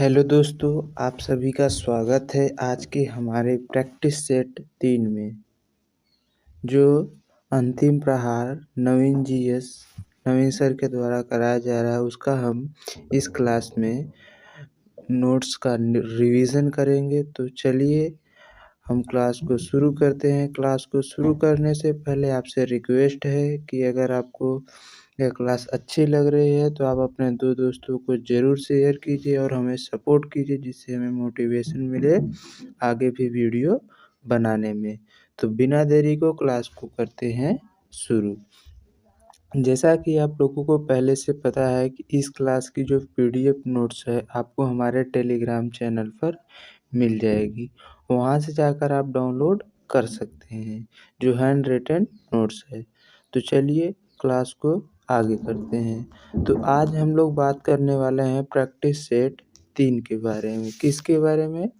Hello दोस्तों, आप सभी का स्वागत है आज के हमारे प्रैक्टिस सेट 3 में। जो अंतिम प्रहार नवीन सर के द्वारा कराया जा रहा है, उसका हम इस क्लास में नोट्स का रिवीजन करेंगे। तो चलिए हम क्लास को शुरू करते हैं। क्लास को शुरू करने से पहले आपसे रिक्वेस्ट है कि अगर आपको यह क्लास अच्छी लग रही है तो आप अपने 2 दोस्तों को ज़रूर शेयर कीजिए और हमें सपोर्ट कीजिए, जिससे हमें मोटिवेशन मिले आगे भी वीडियो बनाने में। तो बिना देरी को क्लास को करते हैं शुरू। जैसा कि आप लोगों को पहले से पता है कि इस क्लास की जो पीडीएफ नोट्स है आपको हमारे टेलीग्राम चैनल पर मिल जाएगी। वहाँ से जाकर आप डाउनलोड कर सकते हैं, जो हैंड रिटन नोट्स है। तो चलिए क्लास को आगे करते हैं। तो आज हम लोग बात करने वाले हैं प्रैक्टिस सेट 3 के बारे में। किसके बारे में?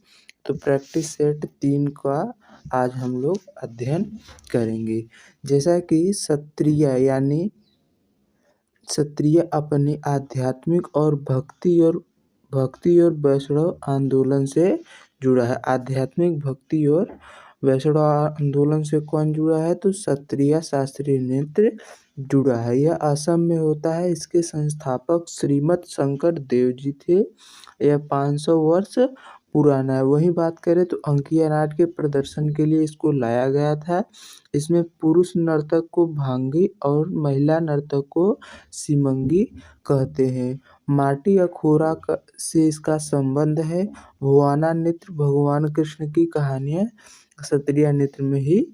तो प्रैक्टिस सेट 3 का आज हम लोग अध्ययन करेंगे। जैसा कि क्षत्रिय अपने आध्यात्मिक और भक्ति और वैष्णव आंदोलन से जुड़ा है। आध्यात्मिक भक्ति और वैष्णव आंदोलन से कौन जुड़ा है? तो क्षत्रिय शास्त्रीय नृत्य जुड़ा है। यह असम में होता है। इसके संस्थापक श्रीमद शंकर देव जी थे। यह 500 वर्ष पुराना है। वहीं बात करें तो अंकिया नाट के प्रदर्शन के लिए इसको लाया गया था। इसमें पुरुष नर्तक को भांगी और महिला नर्तक को सिमंगी कहते हैं। माटी अखोरा से इसका संबंध है। भुवाना नृत्य भगवान कृष्ण की कहानियाँ क्षत्रिय नृत्य में ही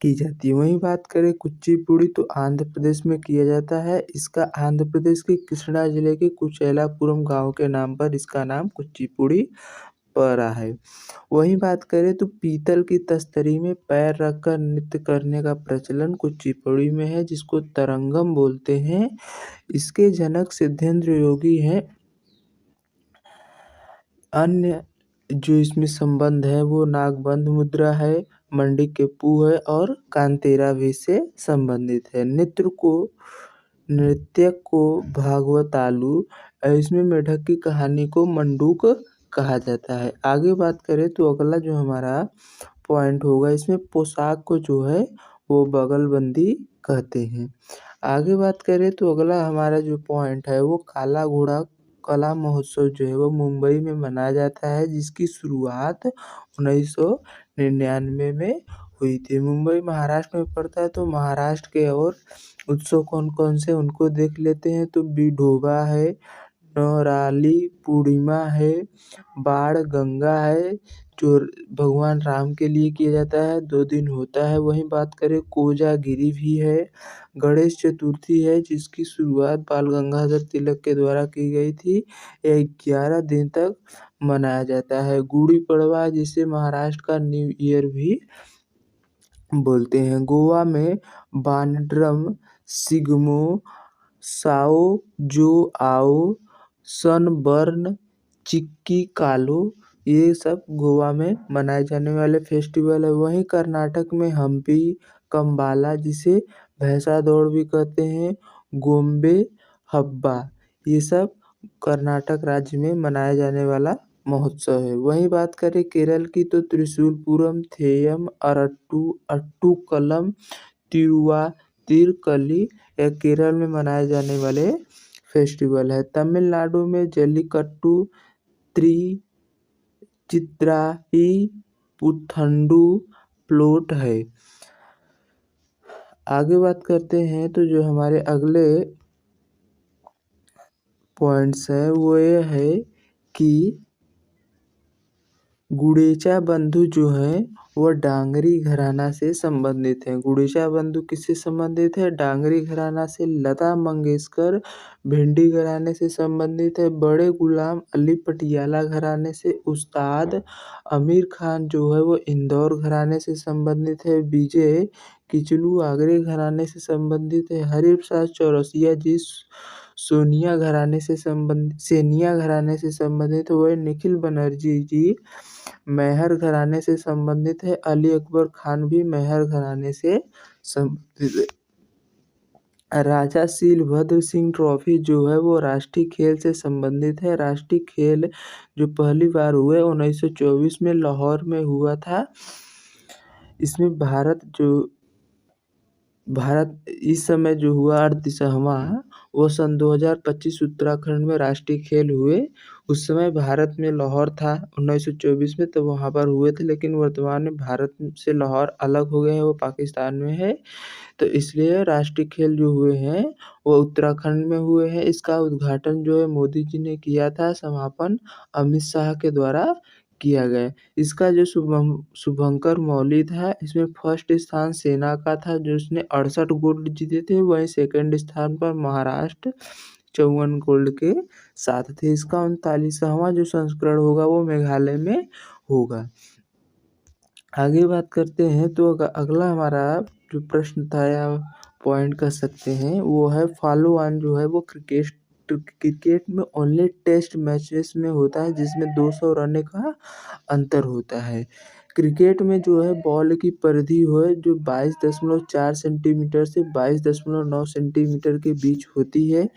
की जाती है। वहीं बात करें कुचिपुड़ी तो आंध्र प्रदेश में किया जाता है। इसका आंध्र प्रदेश के कृष्णा जिले के कुचेलापुरम गांव के नाम पर इसका नाम कुचिपुड़ी पड़ा है। वहीं बात करें तो पीतल की तस्तरी में पैर रखकर नृत्य करने का प्रचलन कुचिपुड़ी में है, जिसको तरंगम बोलते हैं। इसके जनक सिद्धेंद्र योगी हैं। अन्य जो इसमें संबंध है वो नागबंध मुद्रा है, मंडी के पू है और कांतेरा भी से संबंधित है। नृत्य को भागवतालू, इसमें मेढक की कहानी को मंडूक कहा जाता है। आगे बात करें तो अगला जो हमारा पॉइंट होगा, इसमें पोशाक को जो है वो बगलबंदी कहते हैं। आगे बात करें तो अगला हमारा जो पॉइंट है वो काला घोड़ा कला महोत्सव जो है वो मुंबई में मनाया जाता है, जिसकी शुरुआत 1999 में हुई थी। मुंबई महाराष्ट्र में पड़ता है। तो महाराष्ट्र के और उत्सव कौन कौन से उनको देख लेते हैं। तो विठोबा है, नवराली पूर्णिमा है, बाण गंगा है, जो भगवान राम के लिए किया जाता है, 2 दिन होता है। वहीं बात करें कोजागिरी भी है, गणेश चतुर्थी है, जिसकी शुरुआत बाल गंगाधर तिलक के द्वारा की गई थी। यह 11 दिन तक मनाया जाता है। गुड़ी पड़वा, जिसे महाराष्ट्र का न्यू ईयर भी बोलते हैं। गोवा में बानड्रम, सिग्मो, साओ जो आओ, सनबर्न, चिक्की कालो, ये सब गोवा में मनाए जाने वाले फेस्टिवल है। वहीं कर्नाटक में हम्पी, कंबाला, जिसे भैंसा दौड़ भी कहते हैं, गोम्बे हब्बा, ये सब कर्नाटक राज्य में मनाया जाने वाला महोत्सव है। वहीं बात करें केरल की तो त्रिशूलपुरम, थेयम, अट्टूकलम, तिरुवातिरकली, यह केरल में मनाए जाने वाले फेस्टिवल है। तमिलनाडु में जल्लीकट्टू, चित्राई, पुथंडू प्लोट है। आगे बात करते हैं तो जो हमारे अगले पॉइंट्स है वो ये है कि गुडेचा बंधु जो है वह डांगरी घराना से संबंधित है। गुडेचा बंधु किससे संबंधित है? डांगरी घराना से। लता मंगेशकर भिंडी घराने से संबंधित है। बड़े गुलाम अली पटियाला घराने से। उस्ताद आमिर खान जो है वो इंदौर घराने से संबंधित है। विजय किचलू आगरे घराने से संबंधित है। हरिप्रसाद चौरसिया जी सेनिया घराने से संबंधित है। वह निखिल बनर्जी जी मैहर घराने से संबंधित है। अली अकबर खान भी मैहर घराने से संबंधित है। राजा शीलभद्र सिंह ट्रॉफी जो है वो राष्ट्रीय खेल से संबंधित है। राष्ट्रीय खेल जो पहली बार हुए 1924 में लाहौर में हुआ था। इसमें भारत इस समय जो हुआ 38वां, वो सन 2025 उत्तराखंड में राष्ट्रीय खेल हुए। उस समय भारत में लाहौर था 1924 में, तो वहाँ पर हुए थे, लेकिन वर्तमान में भारत से लाहौर अलग हो गए हैं, वो पाकिस्तान में है। तो इसलिए राष्ट्रीय खेल जो हुए हैं वो उत्तराखंड में हुए हैं। इसका उद्घाटन जो है मोदी जी ने किया था, समापन अमित शाह के द्वारा किया गया। इसका जो शुभंकर मौली था, इसमें फर्स्ट स्थान सेना का था जो उसने 68 गोल्ड जीते थे। वहीं सेकंड स्थान पर महाराष्ट्र 54 गोल्ड के साथ थे। इसका 39वां जो संस्करण होगा वो मेघालय में होगा। आगे बात करते हैं तो अगला हमारा जो प्रश्न था या पॉइंट कह सकते हैं वो है फॉलो ऑन जो है वो क्रिकेट में ओनली टेस्ट मैचेस में होता है, जिसमें 200 रन का अंतर होता है। क्रिकेट में जो है बॉल की परिधि है जो 22.4 सेंटीमीटर से 22.9 सेंटीमीटर के बीच होती है।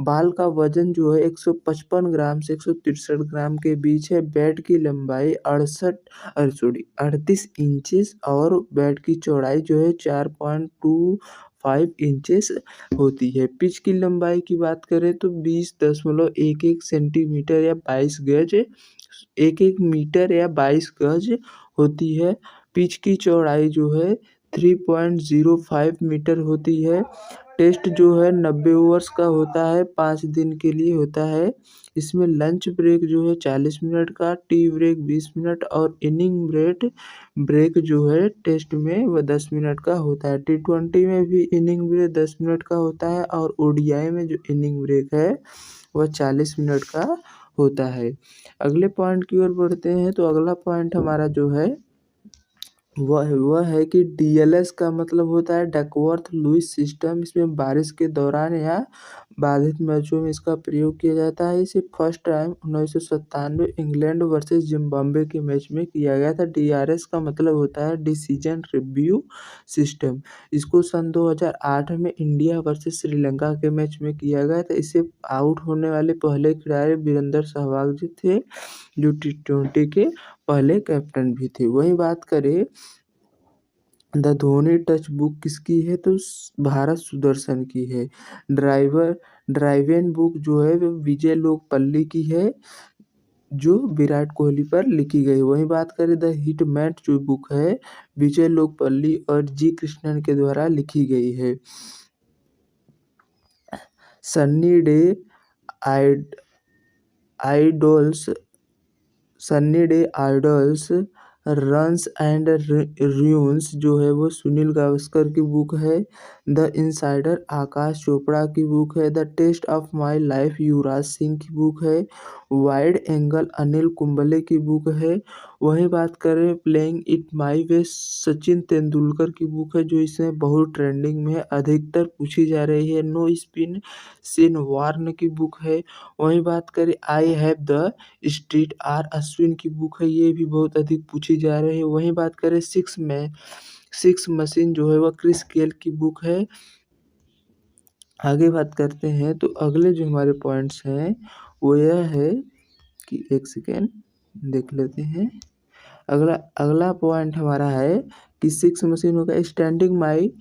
बाल का वजन जो है 155 ग्राम से 163 ग्राम के बीच है। बैट की लंबाई 38 इंचेस और बैट की चौड़ाई जो है 4.25 इंचेस होती है। पिच की लंबाई की बात करें तो 20.11 सेंटीमीटर या 22 गज 1 मीटर या 22 गज होती है। पिच की चौड़ाई जो है 3.05 मीटर होती है। टेस्ट जो है 90 ओवर्स का होता है, 5 दिन के लिए होता है। इसमें लंच ब्रेक जो है 40 मिनट का, टी ब्रेक 20 मिनट और इनिंग ब्रेक जो है टेस्ट में वह 10 मिनट का होता है। T20 में भी इनिंग ब्रेक 10 मिनट का होता है और ODI में जो इनिंग ब्रेक है वह 40 मिनट का होता है। अगले पॉइंट की ओर बढ़ते हैं तो अगला पॉइंट हमारा जो है वह है कि DLS का मतलब होता है डकवर्थ लुईस सिस्टम। इसमें बारिश के दौरान या बाधित मैचों में इसका प्रयोग किया जाता है। इसे first time 1997 England versus Zimbabwe के मैच में किया गया था। DRS का मतलब होता है डिसीजन रिव्यू सिस्टम। इसको सन 2008 में इंडिया वर्सेस श्रीलंका के मैच में किया गया था। इसे आउट होने वाले पहले खिलाड़ी वीरेंद्र सहवाग जी थे, जो T20 के पहले कैप्टन भी थे। वहीं बात करें द धोनी टच बुक किसकी है तो भारत सुदर्शन की है। ड्राइवेन बुक जो है वो विजय लोकपल्ली की है, जो विराट कोहली पर लिखी गई। वहीं बात करें द हिटमैन जो बुक है विजय लोकपल्ली और जी कृष्णन के द्वारा लिखी गई है। Sunny day idols runs and ruins जो है वो सुनील गावस्कर की बुक है। द इनसाइडर आकाश चोपड़ा की बुक है। The test of my life Yuvraj Singh की बुक है। वाइड एंगल अनिल कुंबले की बुक है। वहीं बात करें प्लेइंग इट माई वे सचिन तेंदुलकर की बुक है, जो इसमें बहुत ट्रेंडिंग में है, अधिकतर पूछी जा रही है। नो स्पिन शेन वार्न की बुक है। वहीं बात करें I have the street R Ashwin की बुक है, ये भी बहुत अधिक पूछी जा रही है। वहीं बात करें सिक्स मशीन जो है वह क्रिस गेल की बुक है। आगे बात करते हैं तो अगले जो हमारे पॉइंट्स हैं वो यह है कि एक सेकेंड देख लेते हैं। अगला पॉइंट हमारा है कि सिक्स मशीन होगा स्टैंडिंग माई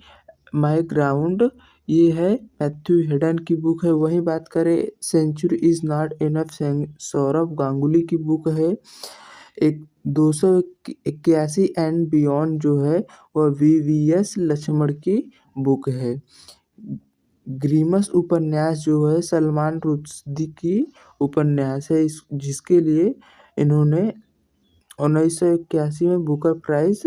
ग्राउंड, ये है मैथ्यू हेडन की बुक है। वहीं बात करें century is not enough Sourav Ganguly की बुक है। एक 281 एंड बियॉन्ड जो है वह VVS लक्ष्मण की बुक है। ग्रीमस उपन्यास जो है सलमान रुश्दी की उपन्यास है, जिसके लिए इन्होंने 1981 में बुकर प्राइज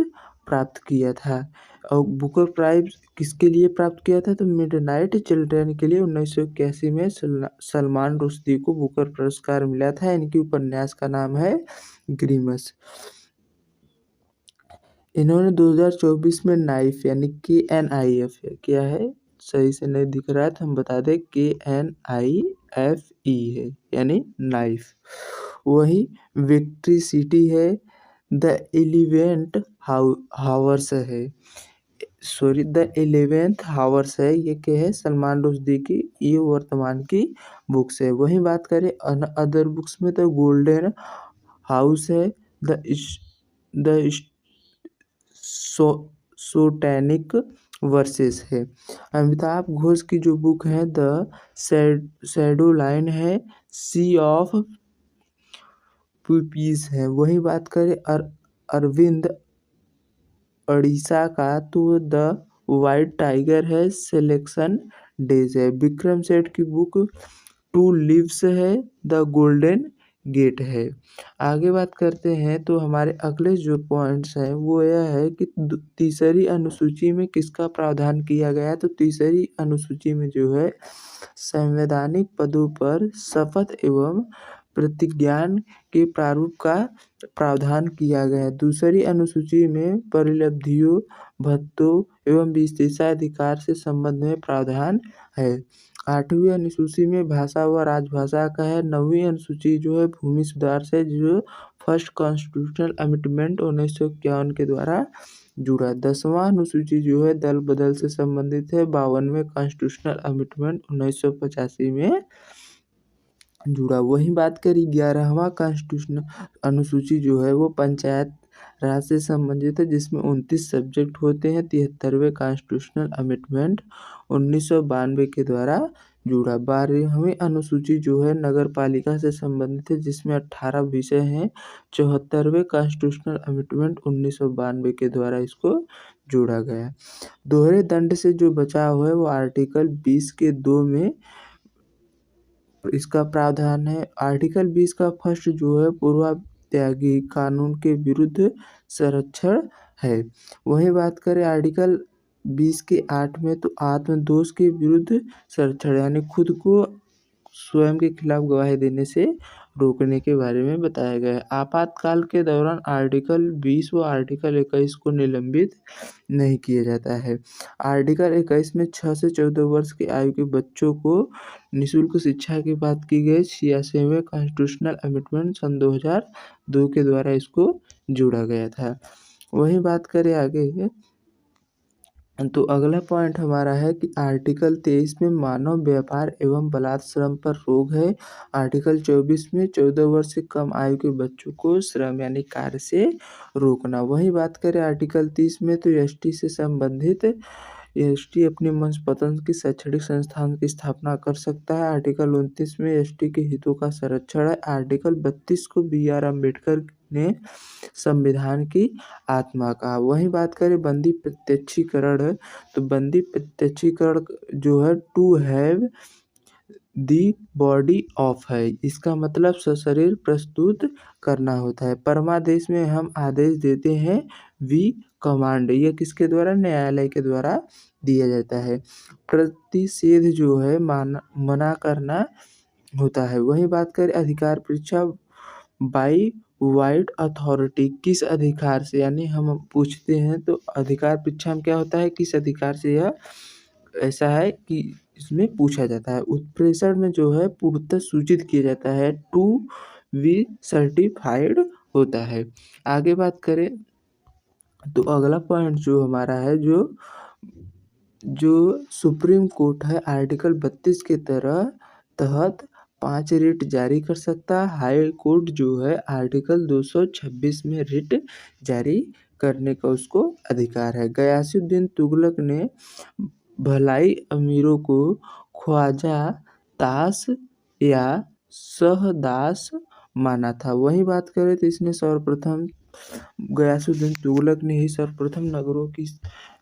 प्राप्त किया था। और बुकर प्राइज किसके लिए प्राप्त किया था तो मिडनाइट चिल्ड्रन के लिए 1981 में सलमान रुश्दी को बुकर पुरस्कार मिला था। इनकी उपन्यास का नाम है ग्रीमस। इन्होंने 2024 में नाइफ यानी KNIF क्या है, सही से नहीं दिख रहा है तो हम बता दें KNIFE है यानी नाइफ। वही विक्ट्री सिटी है। द एलिवेंट हावर्स है। सॉरी द 11th हावर्स है, ये क्या है, सलमान रुश्दी की ये वर्तमान की बुक्स है। वहीं बात करें अदर बुक्स में तो गोल्डन हाउस है, द सोटैनिक वर्सेस है। अमिताभ घोष की जो बुक है द शैडो लाइन है, सी ऑफ पीस है। वही बात करें अरविंद उड़ीसा का तो द वाइट टाइगर है, सिलेक्शन डेज है। विक्रम सेठ की बुक टू लिव्स है, द गोल्डन गेट है। आगे बात करते हैं तो हमारे अगले जो पॉइंट्स हैं वो यह है कि तीसरी अनुसूची में किसका प्रावधान किया गया है। तो तीसरी अनुसूची में जो है संवैधानिक पदों पर शपथ एवं प्रतिज्ञान के प्रारूप का प्रावधान किया गया है। दूसरी अनुसूची में परिलब्धियों, भत्तों एवं विशेषाधिकार से संबंध में प्रावधान है। 8वीं अनुसूची में भाषा व राजभाषा का है। 9वीं अनुसूची जो है भूमि सुधार से जो फर्स्ट कॉन्स्टिट्यूशनल अमेंडमेंट 1951 के द्वारा जुड़ा। 10वां अनुसूची जो है दल बदल से संबंधित है। 52वें कॉन्स्टिट्यूशनल अमेंडमेंट 1985 में जुड़ा। वहीं बात करी 11वां कॉन्स्टिट्यूशनल अनुसूची जो है वो पंचायत राज से संबंधित है, जिसमें 29 सब्जेक्ट होते हैं। 73वें कॉन्स्टिट्यूशनल अमेंडमेंट 1992 के द्वारा जुड़ा। 12वीं अनुसूची जो है नगर पालिका से संबंधित है, जिसमें 18 विषय हैं। 74वें कॉन्स्टिट्यूशनल अमेंडमेंट 1992 के द्वारा इसको जोड़ा गया। दोहरे दंड से जो बचाव है वो आर्टिकल 20 के 2 में इसका प्रावधान है। आर्टिकल 20 का फर्स्ट जो है पूर्वत्यागी कानून के विरुद्ध संरक्षण है। वही बात करें आर्टिकल 20 के 8 में तो आत्मदोष के विरुद्ध संरक्षण यानी खुद को स्वयं के खिलाफ गवाही देने से रोकने के बारे में बताया गया है। आपातकाल के दौरान आर्टिकल 20 व आर्टिकल 21 को निलंबित नहीं किया जाता है। आर्टिकल 21 में 6 से 14 वर्ष की आयु के बच्चों को निःशुल्क शिक्षा की बात की गई। 86वें कॉन्स्टिट्यूशनल अमेंडमेंट सन 2002 के द्वारा इसको जोड़ा गया था। वही बात करें आगे तो अगला पॉइंट हमारा है कि आर्टिकल 23 में मानव व्यापार एवं बलात् श्रम पर रोक है। आर्टिकल 24 में 14 वर्ष से कम आयु के बच्चों को श्रम यानी कार्य से रोकना। वही बात करें आर्टिकल 30 में तो एसटी से संबंधित एसटी अपनी मनपसंद की शैक्षणिक संस्थान की स्थापना कर सकता है। आर्टिकल 29 में एसटी के हितों का संरक्षण है। आर्टिकल 32 को बी.आर. अम्बेडकर ने संविधान की आत्मा कहा। वही बात करें बंदी प्रत्यक्षीकरण तो बंदी प्रत्यक्षीकरण जो है to have the body of है, इसका मतलब सशरीर प्रस्तुत करना होता है। परमादेश में हम आदेश देते हैं, वी कमांड, यह किसके द्वारा, न्यायालय के द्वारा दिया जाता है। प्रतिषेध जो है मना करना होता है। वही बात करें अधिकार परीक्षा बाई वाइड अथॉरिटी, किस अधिकार से, यानी हम पूछते हैं तो अधिकार परीक्षा में क्या होता है, किस अधिकार से यह ऐसा है कि इसमें पूछा जाता है। उत्प्रेषण में जो है पूर्णतः सूचित किया जाता है, टू बी सर्टिफाइड होता है। आगे बात करें तो अगला पॉइंट जो हमारा है जो सुप्रीम कोर्ट है आर्टिकल 32 के तहत 5 रिट जारी कर सकता है। हाई कोर्ट जो है आर्टिकल 226 में रिट जारी करने का उसको अधिकार है। गयासुद्दीन तुगलक ने भलाई अमीरों को ख्वाजा ताश या सहदास माना था। वही बात करें तो इसने सर्वप्रथम गयासुद्दीन तुगलक ने ही सर्वप्रथम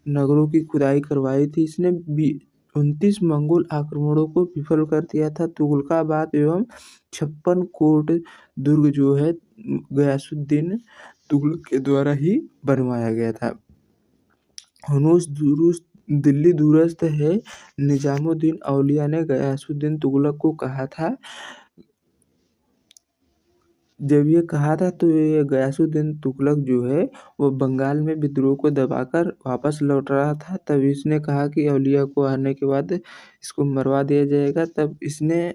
नगरों की खुदाई करवाई थी। इसने 29 मंगोल आक्रमणों को विफल कर दिया था। तुगलकाबाद एवं 56 कोट दुर्ग जो है गयासुद्दीन तुगलक के द्वारा ही बनवाया गया था। हनूस दिल्ली दूरस्थ है। निजामुद्दीन औलिया ने गयासुद्दीन तुगलक को कहा था, जब ये कहा था तो ये गयासुद्दीन तुगलक जो है वो बंगाल में विद्रोह को दबाकर वापस लौट रहा था। तब इसने कहा कि औलिया को आने के बाद इसको मरवा दिया जाएगा। तब इसने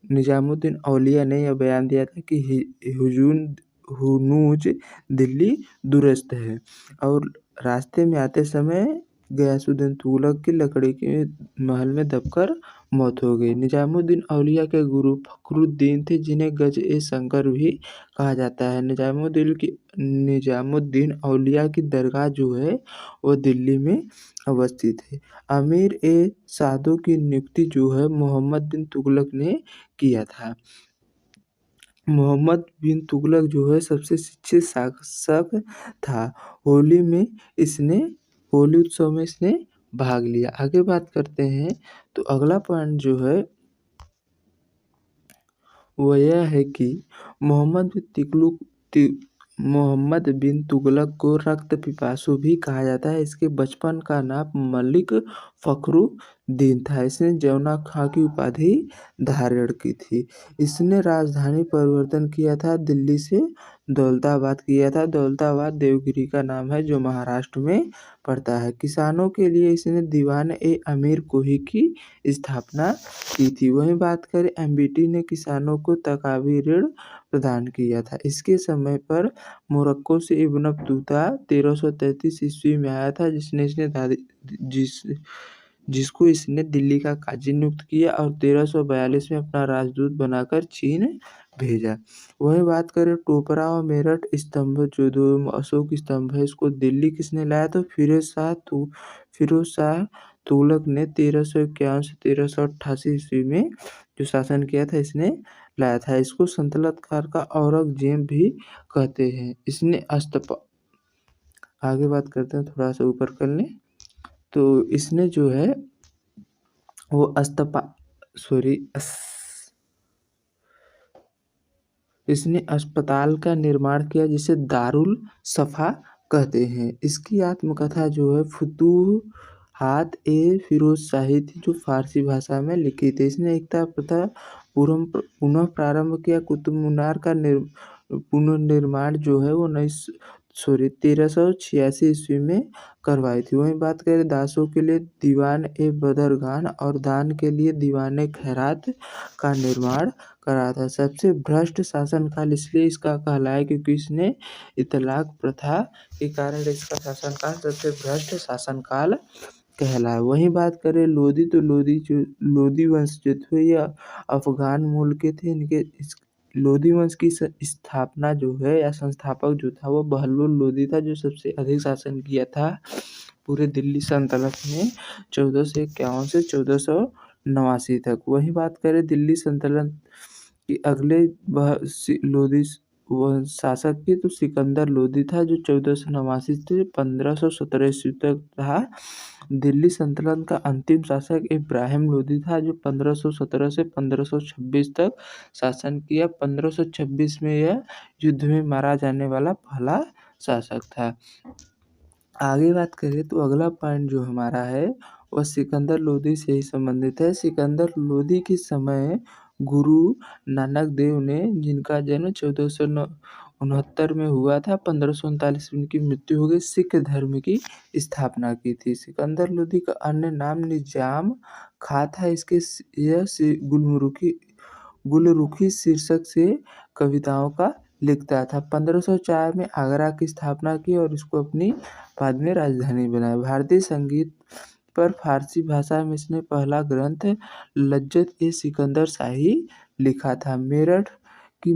निजामुद्दीन औलिया ने यह बयान दिया था कि हुनूज दिल्ली दुरस्त है। और रास्ते में आते समय गयासुद्दीन तुगलक की लकड़ी के महल में दबकर मौत हो गई। निजामुद्दीन औलिया के गुरु फखरुद्दीन थे, जिन्हें गज-ए-शंकर भी कहा जाता है। निजामुद्दीन औलिया की दरगाह जो है वो दिल्ली में अवस्थित है। अमीर-ए-सादों की नियुक्ति जो है मोहम्मद बिन तुगलक ने किया था। मोहम्मद बिन तुगलक जो है सबसे शिक्षित शासक था। होली उत्सव में इसने भाग लिया। आगे बात करते हैं तो अगला पॉइंट जो है वो यह है कि मोहम्मद बिन तुगलक को रक्त पिपासु भी कहा जाता है। इसके बचपन का नाम मलिक फखरुद्दीन था। इसने जौना खां की उपाधि धारण की थी। इसने राजधानी परिवर्तन किया था, दिल्ली से दौलताबाद किया था। दौलताबाद देवगिरी का नाम है जो महाराष्ट्र में पड़ता है। किसानों के लिए इसने दीवान-ए-अमीर कोही की स्थापना की थी। वहीं बात करें एमबीटी ने किसानों को तकावी ऋण प्रदान किया था। इसके समय पर मोरक्को से इब्न बतूता 1333 ईस्वी में आया था, जिसको इसने दिल्ली का काजी नियुक्त किया और 1342 में अपना राजदूत बनाकर चीन भेजा। वहीं बात करें टोपरा और मेरठ स्तंभ जो दो अशोक स्तंभ है, इसको दिल्ली किसने लाया तो फिरोज शाह तुगलक ने 1351 से 1388 ईस्वी में जो शासन किया था इसने लाया था। इसको सल्तनत काल का औरंगजेब भी कहते हैं। आगे बात करते हैं, थोड़ा सा ऊपर कर लें तो इसने जो है वो इसने अस्पताल का निर्माण किया जिसे दारुल सफा कहते हैं। इसकी आत्मकथा जो है फुतूहात-ए-फिरोजशाही थी, जो फारसी भाषा में लिखी थी। इसने एकता प्रथा पुनः प्रारंभ किया। कुतुब मीनार का पुनर्निर्माण जो है वो 1386 ईस्वी में करवाई थी। वहीं बात करें दासों के लिए दीवान-ए-बदरगान और दान के लिए दीवान-ए-खैरात का निर्माण करा था। सबसे भ्रष्ट शासनकाल इसलिए इसका कहलाया क्योंकि इसने इतलाक प्रथा के कारण इसका शासनकाल सबसे भ्रष्ट शासनकाल कहलाया। वहीं बात करें लोदी तो लोदी वंश जो थे ये अफगान मूल के थे। लोदी वंश की स्थापना जो है या संस्थापक जो था वो बहलोल लोदी था, जो सबसे अधिक शासन किया था पूरे दिल्ली सल्तनत में 1451 से 1489 तक। वहीं बात करें दिल्ली सल्तनत की अगले लोदी शासक की तो सिकंदर लोदी था, जो 1489 से 1517 ईस्वी तक था। दिल्ली सल्तनत का अंतिम शासक इब्राहिम लोदी था, जो 1517 से 1526 तक शासन किया। 1526 में यह युद्ध में मारा जाने वाला पहला शासक था। आगे बात करें तो अगला पॉइंट जो हमारा है वह सिकंदर लोदी से ही संबंधित है। सिकंदर लोदी के समय गुरु नानक देव ने, जिनका जन्म 1469 में हुआ था, 1539 में उनकी मृत्यु हो गई, सिख धर्म की स्थापना की थी। सिकंदर लोदी का अन्य नाम निजाम खां था। यह गुलरुखी शीर्षक से कविताओं का लिखता था। 1504 में आगरा की स्थापना की और इसको अपनी बाद में राजधानी बनाया। भारतीय संगीत पर फारसी भाषा में इसने पहला ग्रंथ लज्जत-ए-सिकंदर शाही लिखा था। मेरठ की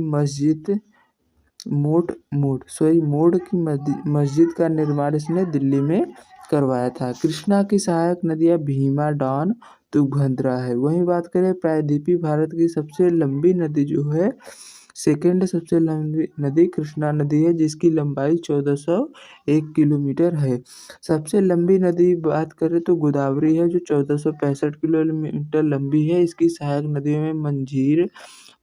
मोड़ की मस्जिद का निर्माण इसने दिल्ली में करवाया था। कृष्णा की सहायक नदियाँ भीमा, डॉन, तुंगभद्रा है। वहीं बात करें प्रायद्वीपीय भारत की सबसे लंबी नदी जो है, सेकेंड सबसे लंबी नदी कृष्णा नदी है, जिसकी लंबाई 1401 किलोमीटर है। सबसे लंबी नदी बात करें तो गोदावरी है, जो 1465 किलोमीटर लंबी है। इसकी सहायक नदियों में मंझीर,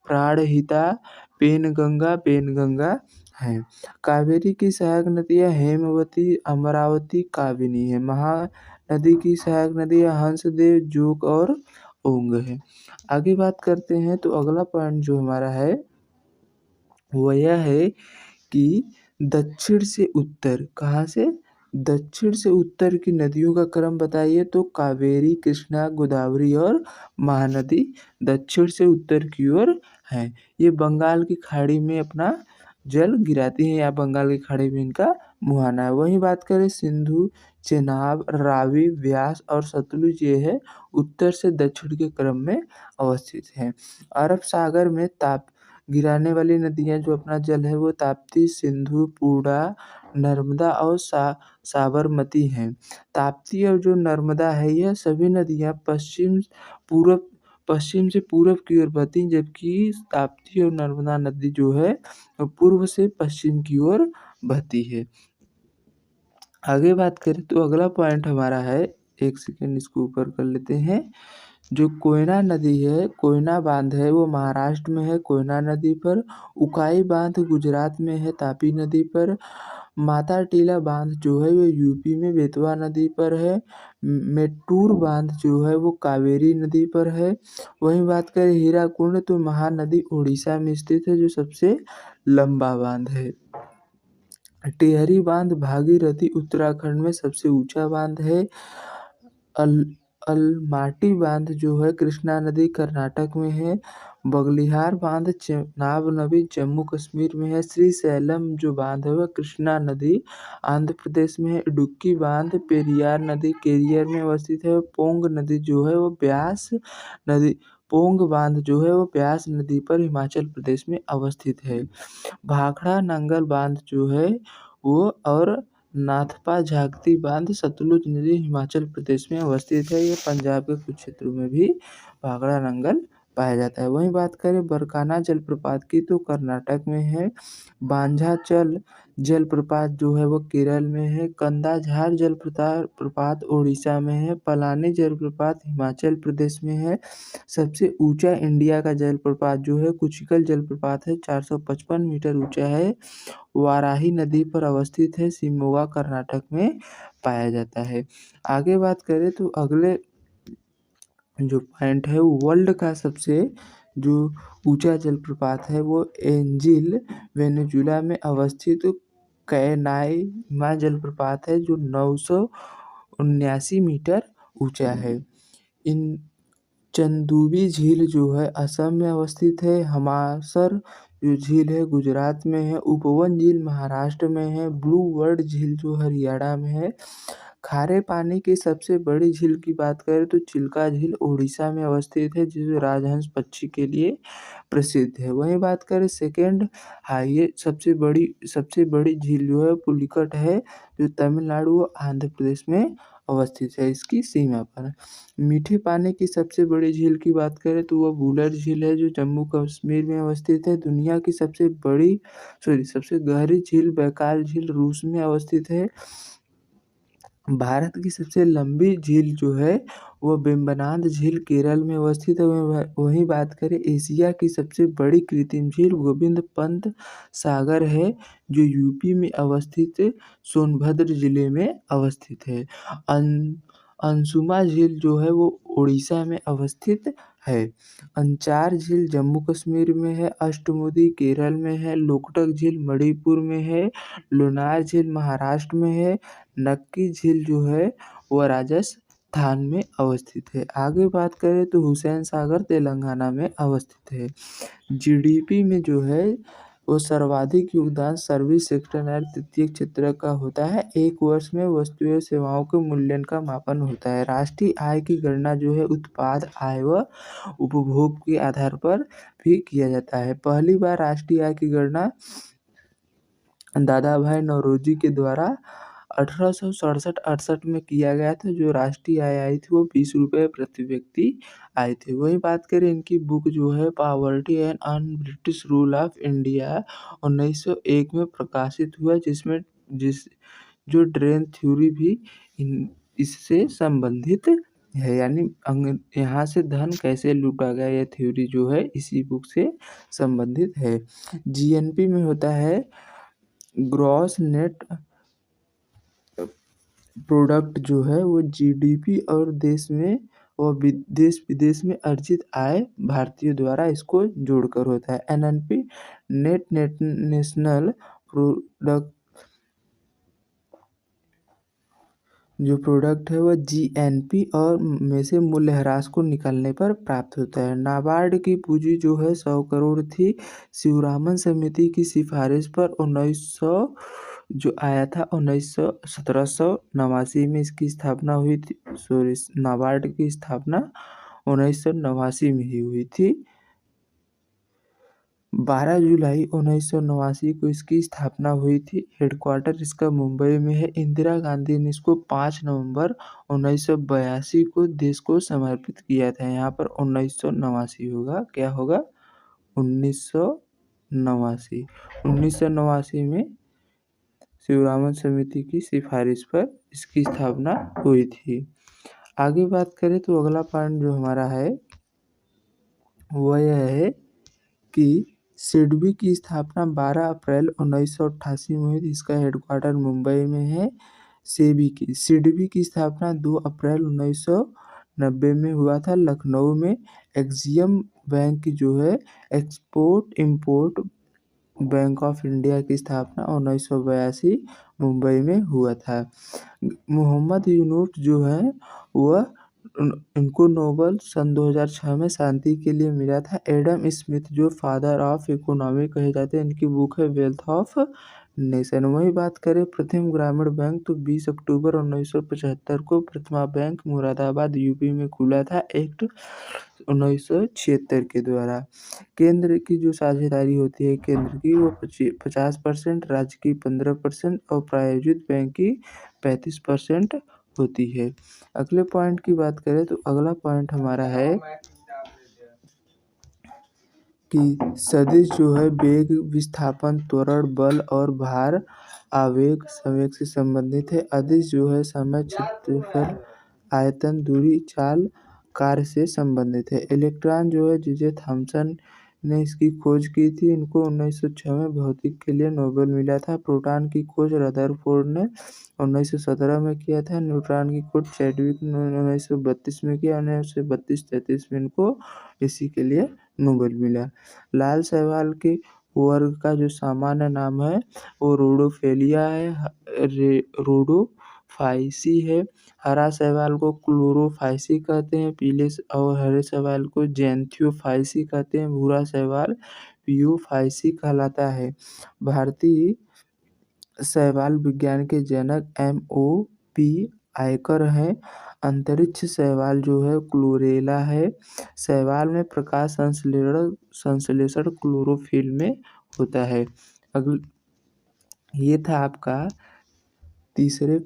प्राणहिता, पेनगंगा है। कावेरी की सहायक नदियाँ हेमवती, अमरावती, काबिनी है। महानदी की सहायक नदियाँ हंसदेव, जोक और ओंग है। आगे बात करते हैं तो अगला पॉइंट जो हमारा है वो यह है कि दक्षिण से उत्तर, कहाँ से दक्षिण से उत्तर की नदियों का क्रम बताइए तो कावेरी, कृष्णा, गोदावरी और महानदी दक्षिण से उत्तर की ओर है। ये बंगाल की खाड़ी में अपना जल गिराती हैं या बंगाल की खाड़ी में इनका मुहाना है। वहीं बात करें सिंधु, चेनाब, रावी, व्यास और सतलुज, ये है उत्तर से दक्षिण के क्रम में अवस्थित हैं। अरब सागर में ताप गिराने वाली नदियां जो अपना जल है वो ताप्ती, सिंधु, पूर्णा, नर्मदा और साबरमती हैं। ताप्ती और जो नर्मदा है यह सभी नदियां पश्चिम से पूरब की ओर बहती हैं, जबकि ताप्ती और नर्मदा नदी जो है वो पूर्व से पश्चिम की ओर बहती है। आगे बात करें तो अगला पॉइंट हमारा है, एक सेकेंड इसको ऊपर कर लेते हैं। जो कोयना नदी है, कोयना बांध है वो महाराष्ट्र में है कोयना नदी पर। उकाई बांध गुजरात में है तापी नदी पर। माता टीला बांध जो है वो यूपी में बेतवा नदी पर है। मेट्टूर बांध जो है वो कावेरी नदी पर है। वहीं बात करें हीराकुंड तो महानदी उड़ीसा में स्थित है जो सबसे लंबा बांध है। टिहरी बांध भागीरथी उत्तराखंड में सबसे ऊंचा बांध है। अलमाटी बांध जो है कृष्णा नदी कर्नाटक में है। बगलिहार बांध चेनाब नदी जम्मू कश्मीर में है। श्रीशैलम जो बांध है वह कृष्णा नदी आंध्र प्रदेश में है। इडुक्की बांध पेरियार नदी केरियर में अवस्थित है। पोंग नदी जो है वो ब्यास नदी पोंग बांध जो है वो ब्यास नदी पर हिमाचल प्रदेश में अवस्थित है। भाखड़ा नंगल बांध जो है वो और नाथपा झाकती बांध सतलुज नदी हिमाचल प्रदेश में अवस्थित है। ये पंजाब के कुछ क्षेत्रों में भी भाखड़ा नंगल पाया जाता है। वहीं बात करें बरकाना जलप्रपात की तो कर्नाटक में है। बांझाचल जलप्रपात जो है वो केरल में है। कंदाझार जलप्रपात उड़ीसा में है। पलानी जलप्रपात हिमाचल प्रदेश में है। सबसे ऊंचा इंडिया का जलप्रपात जो है कुचिकल जलप्रपात है, 455 मीटर ऊंचा है। वाराही नदी पर अवस्थित है, शिमोगा कर्नाटक में पाया जाता है। आगे बात करें तो अगले जो पॉइंट है वर्ल्ड का सबसे जो ऊंचा जलप्रपात है वो एंजिल वेनेजुला में अवस्थित कैनाइमा जलप्रपात है जो 979 मीटर ऊंचा है। इन चंदुबी झील जो है असम में अवस्थित है। हमासर जो झील है गुजरात में है। उपवन झील महाराष्ट्र में है। ब्लू वर्ल्ड झील जो हरियाणा में है। खारे पानी की सबसे बड़ी झील की बात करें तो चिल्का झील उड़ीसा में अवस्थित है जो राजहंस पक्षी के लिए प्रसिद्ध है। वहीं बात करें सेकेंड सबसे बड़ी झील जो है पुलिकट है जो तमिलनाडु और आंध्र प्रदेश में अवस्थित है इसकी सीमा पर। मीठे पानी की सबसे बड़ी झील की बात करें तो वह वुलर झील है जो जम्मू कश्मीर में अवस्थित है। दुनिया की सबसे गहरी झील बैकाल झील रूस में अवस्थित है। भारत की सबसे लंबी झील जो है वो वेम्बनाड झील केरल में अवस्थित है। वहीं बात करें एशिया की सबसे बड़ी कृत्रिम झील गोविंद पंत सागर है जो यूपी में अवस्थित सोनभद्र जिले में अवस्थित है। अंशुमा झील जो है वो उड़ीसा में अवस्थित है। अंचार झील जम्मू कश्मीर में है। अष्टमुदी केरल में है। लोकटक झील मणिपुर में है। लोनार झील महाराष्ट्र में है। नक्की झील जो है वह राजस्थान में अवस्थित है। आगे बात करें तो हुसैन सागर तेलंगाना में अवस्थित है। जीडीपी में जो है वो सर्वाधिक योगदान सर्विस सेक्टर और तृतीय क्षेत्र का होता है। एक वर्ष में वस्तुएं और सेवाओं के मूल्यांकन का मापन होता है। राष्ट्रीय आय की गणना जो है उत्पाद आय व उपभोग के आधार पर भी किया जाता है। पहली बार राष्ट्रीय आय की गणना दादा भाई नौरोजी के द्वारा 1867-68 में किया गया था। जो राष्ट्रीय आय आई थी वो 20 रुपये प्रति व्यक्ति आए थे। वही बात करें इनकी बुक जो है poverty and un British rule of India 1901 में प्रकाशित हुआ जिस जो ड्रेन थ्योरी भी इससे संबंधित है। यानी यहाँ से धन कैसे लूटा गया यह थ्योरी जो है इसी बुक से संबंधित है। जीएनपी में होता है ग्रॉस नेट प्रोडक्ट जो है वो जीडीपी और देश विदेश में अर्जित आय भारतीयों द्वारा इसको जोड़कर होता है। एनएनपी नेट नेशनल प्रोडक्ट जो प्रोडक्ट है वह जीएनपी और में से मूल्यह्रास को निकालने पर प्राप्त होता है। नाबार्ड की पूंजी जो है 100 करोड़ थी। शिवरामन समिति की सिफारिश पर जो आया था 1789 में इसकी स्थापना हुई थी। सॉरी, नाबार्ड की स्थापना 1989 में ही हुई थी। 12 जुलाई 1989 को इसकी स्थापना हुई थी। हेडक्वार्टर इसका मुंबई में है। इंदिरा गांधी ने इसको 5 नवंबर 1982 को देश को समर्पित किया था। यहाँ पर 1989 होगा, क्या होगा? 1989। 1989 में शिवरामन समिति की सिफारिश पर इसकी स्थापना हुई थी। आगे बात करें तो अगला पॉइंट जो हमारा है वह यह है कि सिडबी की स्थापना 12 अप्रैल 1988 में हुई थी। इसका हेडक्वार्टर मुंबई में है। सिडबी की स्थापना 2 अप्रैल 1990 में हुआ था लखनऊ में। एक्सियम बैंक जो है export import bank of India की स्थापना 1982 मुंबई में हुआ था। मोहम्मद यूनुस जो है वह इनको नोबेल सन 2006 में शांति के लिए मिला था। एडम स्मिथ जो फादर ऑफ इकोनॉमी कहे जाते हैं, इनकी बुक है वेल्थ ऑफ नेशन। वही बात करें प्रथम ग्रामीण बैंक तो 20 अक्टूबर 1975 को प्रथमा बैंक मुरादाबाद यूपी में खुला था एक्ट 1976 के द्वारा। केंद्र की जो साझेदारी होती है केंद्र की वो 50%, राज्य की 15% और प्रायोजित बैंक की 35% होती है। अगले पॉइंट की बात करें तो अगला पॉइंट हमारा है कि सदिश जो है वेग, विस्थापन, त्वरण, बल और भार, आवेग, संवेग से संबंधित है। अदिश जो है समय, क्षेत्रफल, आयतन, दूरी, चाल, कार्य से संबंधित है। इलेक्ट्रॉन जो है जे थॉमसन ने इसकी खोज की थी। इनको 1906 में भौतिक के लिए नोबेल मिला था। प्रोटॉन की खोज रदरफोर्ड ने 1917 में किया था। न्यूट्रॉन की खोज चैडविक ने 1932 में किया। 1932-33 में इनको इसी के लिए नोबेल मिला। लाल शैवाल के वर्ग का जो सामान्य नाम है वो रोडोफेलिया है, रोडोफाइसी है। हरा शैवाल को क्लोरोफाइसी कहते हैं। पीले और हरे शैवाल को जैंथियोफाइसी कहते हैं। भूरा शैवाल पियोफाइसी कहलाता है। भारतीय शैवाल विज्ञान के जनक MOP आयकर हैं। अंतरिक्ष शैवाल जो है क्लोरेला है। शैवाल में प्रकाश संश्लेषण क्लोरोफिल में होता है। ये था आपका तीसरा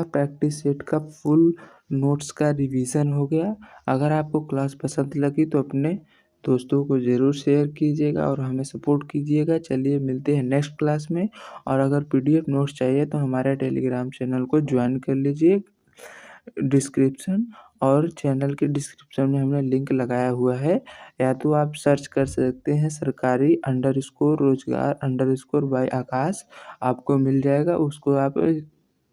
प्रैक्टिस सेट का फुल नोट्स का रिवीजन हो गया। अगर आपको क्लास पसंद लगी तो अपने दोस्तों को ज़रूर शेयर कीजिएगा और हमें सपोर्ट कीजिएगा। चलिए मिलते हैं नेक्स्ट क्लास में। और अगर PDF नोट्स चाहिए तो हमारे टेलीग्राम चैनल को ज्वाइन कर लीजिए। डिस्क्रिप्शन और चैनल के डिस्क्रिप्शन में हमने लिंक लगाया हुआ है, या तो आप सर्च कर सकते हैं सरकारी _रोजगार_ बाय आकाश, आपको मिल जाएगा। उसको आप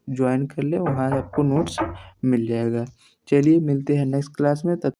ज्वाइन कर ले, वहाँ आपको नोट्स मिल जाएगा। चलिए मिलते हैं नेक्स्ट क्लास में। तब